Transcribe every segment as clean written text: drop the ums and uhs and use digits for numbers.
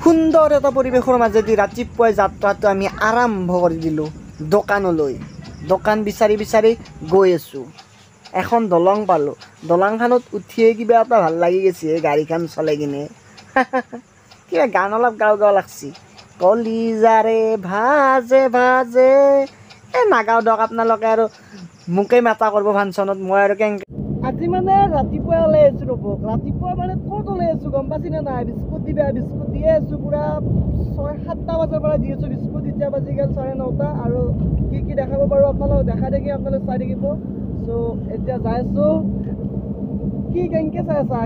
সুন্দৰ এটা পৰিৱেশৰ মাজেদি ৰাতিপুৱাই যাত্ৰাটো আমি আৰম্ভ কৰি দিলোঁ দোকানলৈ। দোকান বিচাৰি বিচাৰি গৈ আছোঁ। এখন দলং পালোঁ। দলংখনত উঠিয়ে কিবা এটা ভাল লাগি গৈছে গাড়ীখন চলাই কিনে। কিবা গান অলপ গাওঁ গাওঁ লাগছি। কলিজাৰে ভাজে ভাজে নাগাওঁ দিয়ক আপোনালোকে আৰু মোকেই মাতা কৰিব ফাংচনত মই আৰু কেনেকৈ আজি মানে ৰাতিপুৱা ওলাই আছোঁ ৰ'ব। ৰাতিপুৱা মানে ক'ত ওলাই আছোঁ গম পাইছেনে নাই? বিস্কুট দিয়ে আছোঁ পূৰা 6-7টা বজাৰ পৰা দি আছোঁ বিস্কুট। এতিয়া বাজি গ'ল 9:30 আৰু কি দেখাব পাৰোঁ আপোনালোক আপোনালোকে চাই থাকিব। চ' এতিয়া যাই আছোঁ। কেনেকৈ চাই আছা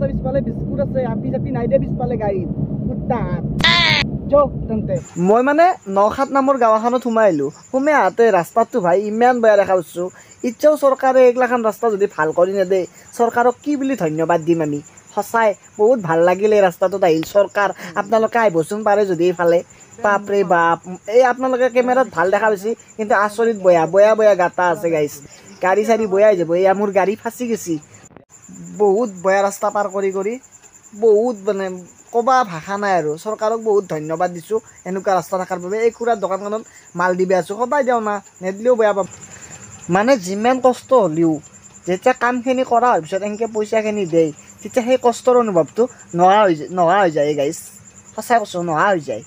পিছফালে বিস্কুট আছে আপি নাই দিয়ে পিছফালে গাড়ীত মই মানে 9-7 নামৰ গাঁও এখনত সোমাই আহিলোঁ। সোমাই আহোঁতে ৰাস্তাটো ভাই ইমান বেয়া দেখা পাইছোঁ। এতিয়াও চৰকাৰে এইগিলাখান ৰাস্তা যদি ভাল কৰি নেদে চৰকাৰক কি বুলি ধন্যবাদ দিম আমি। সঁচাই বহুত ভাল লাগিলে ৰাস্তাটোত আহিল চৰকাৰ। আপোনালোকে আহিবচোন পাৰে যদি এইফালে। বাপৰে বাপ এই আপোনালোকে কেমেৰাত ভাল দেখা পাইছে কিন্তু আচৰিত বয়া গাঁতা আছে গাইছ। গাড়ী চাড়ী বয়াই যাব। এয়া মোৰ গাড়ী ফাঁচি গৈছি। বহুত বয়া ৰাস্তা পাৰ কৰি বহুত মানে ক'বা ভাষা নাই আৰু। চৰকাৰক বহুত ধন্যবাদ দিছোঁ এনেকুৱা ৰাস্তা থকাৰ বাবে। এই খুৰাৰ দোকানখনত মাল দিবে আছোঁ সদায় দিওঁ না নেদিলেও বেয়া পাব। মানে যিমান কষ্ট হ'লেও যেতিয়া কামখিনি কৰা হোৱাৰ পিছত এনেকৈ পইচাখিনি দেই তেতিয়া সেই কষ্টৰ অনুভৱটো নোহোৱা হৈ যায় গাইছ। সঁচাই কৈছোঁ নোহোৱা হৈ যায়।